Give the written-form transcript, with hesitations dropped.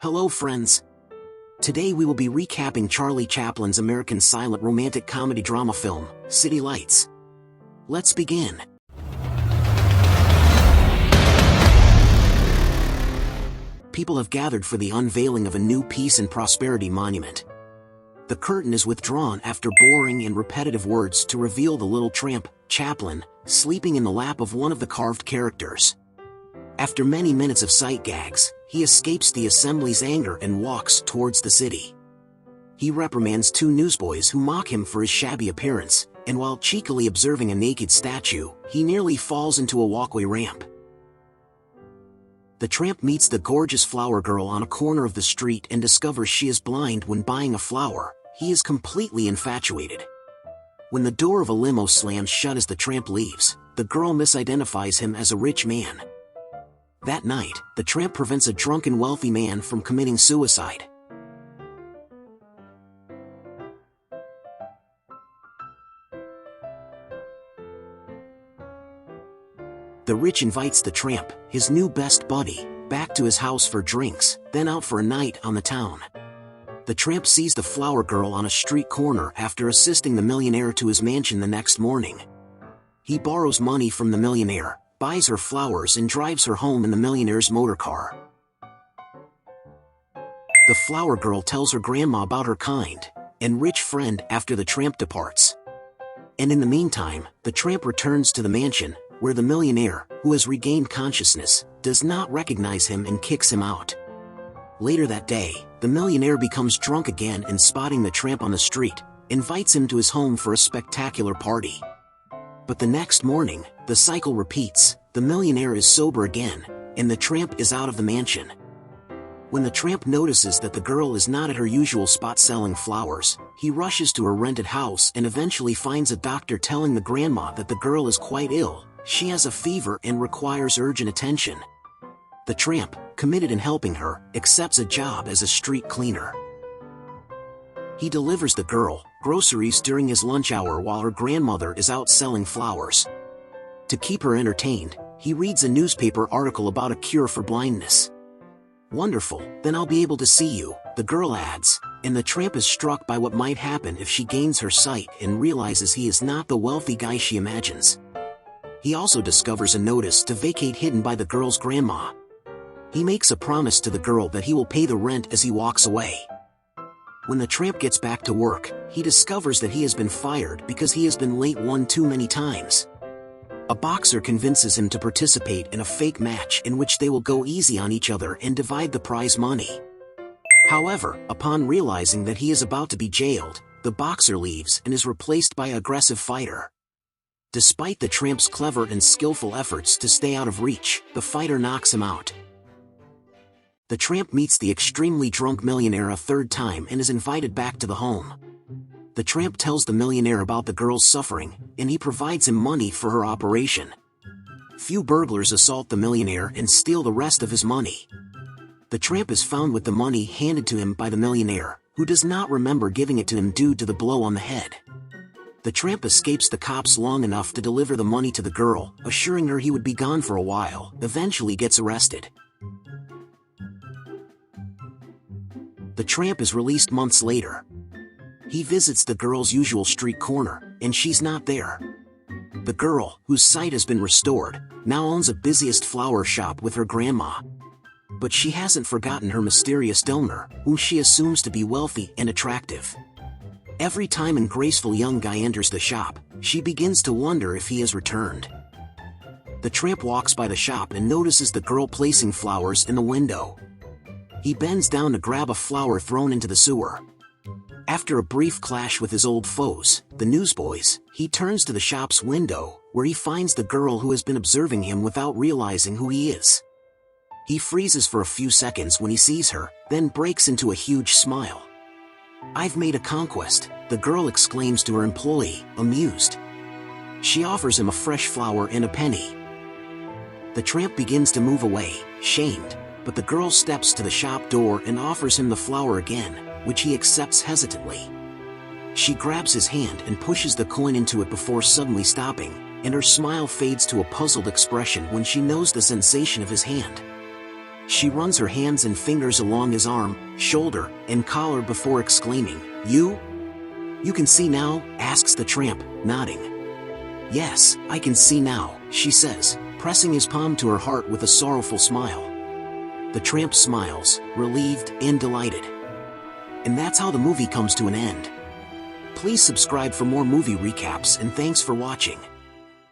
Hello friends. Today we will be recapping Charlie Chaplin's American silent romantic comedy drama film, City Lights. Let's begin. People have gathered for the unveiling of a new peace and prosperity monument. The curtain is withdrawn after boring and repetitive words to reveal the little tramp, Chaplin, sleeping in the lap of one of the carved characters. After many minutes of sight gags, he escapes the assembly's anger and walks towards the city. He reprimands two newsboys who mock him for his shabby appearance, and while cheekily observing a naked statue, he nearly falls into a walkway ramp. The tramp meets the gorgeous flower girl on a corner of the street and discovers she is blind when buying a flower. He is completely infatuated. When the door of a limo slams shut as the tramp leaves, the girl misidentifies him as a rich man. That night, the tramp prevents a drunken wealthy man from committing suicide. The rich invites the tramp, his new best buddy, back to his house for drinks, then out for a night on the town. The tramp sees the flower girl on a street corner after assisting the millionaire to his mansion the next morning. He borrows money from the millionaire, buys her flowers and drives her home in the millionaire's motor car. The flower girl tells her grandma about her kind and rich friend after the tramp departs. And in the meantime, the tramp returns to the mansion, where the millionaire, who has regained consciousness, does not recognize him and kicks him out. Later that day, the millionaire becomes drunk again and spotting the tramp on the street, invites him to his home for a spectacular party. But the next morning, the cycle repeats, the millionaire is sober again, and the tramp is out of the mansion. When the tramp notices that the girl is not at her usual spot selling flowers, he rushes to her rented house and eventually finds a doctor telling the grandma that the girl is quite ill, she has a fever and requires urgent attention. The tramp, committed in helping her, accepts a job as a street cleaner. He delivers the girl groceries during his lunch hour while her grandmother is out selling flowers. To keep her entertained, he reads a newspaper article about a cure for blindness. Wonderful, then I'll be able to see you, the girl adds, and the tramp is struck by what might happen if she gains her sight and realizes he is not the wealthy guy she imagines. He also discovers a notice to vacate hidden by the girl's grandma. He makes a promise to the girl that he will pay the rent as he walks away. When the tramp gets back to work, he discovers that he has been fired because he has been late one too many times. A boxer convinces him to participate in a fake match in which they will go easy on each other and divide the prize money. However, upon realizing that he is about to be jailed, the boxer leaves and is replaced by an aggressive fighter. Despite the tramp's clever and skillful efforts to stay out of reach, the fighter knocks him out. The tramp meets the extremely drunk millionaire a third time and is invited back to the home. The tramp tells the millionaire about the girl's suffering, and he provides him money for her operation. Few burglars assault the millionaire and steal the rest of his money. The tramp is found with the money handed to him by the millionaire, who does not remember giving it to him due to the blow on the head. The tramp escapes the cops long enough to deliver the money to the girl, assuring her he would be gone for a while, eventually gets arrested. The tramp is released months later. He visits the girl's usual street corner, and she's not there. The girl, whose sight has been restored, now owns a busiest flower shop with her grandma. But she hasn't forgotten her mysterious donor, whom she assumes to be wealthy and attractive. Every time a graceful young guy enters the shop, she begins to wonder if he has returned. The tramp walks by the shop and notices the girl placing flowers in the window. He bends down to grab a flower thrown into the sewer. After a brief clash with his old foes, the newsboys, he turns to the shop's window, where he finds the girl who has been observing him without realizing who he is. He freezes for a few seconds when he sees her, then breaks into a huge smile. "I've made a conquest," the girl exclaims to her employee, amused. She offers him a fresh flower and a penny. The tramp begins to move away, shamed, but the girl steps to the shop door and offers him the flower again, which he accepts hesitantly. She grabs his hand and pushes the coin into it before suddenly stopping, and her smile fades to a puzzled expression when she knows the sensation of his hand. She runs her hands and fingers along his arm, shoulder, and collar before exclaiming, "You? You can see now?" asks the tramp, nodding. "Yes, I can see now," she says, pressing his palm to her heart with a sorrowful smile. The tramp smiles, relieved and delighted. And that's how the movie comes to an end. Please subscribe for more movie recaps, and thanks for watching.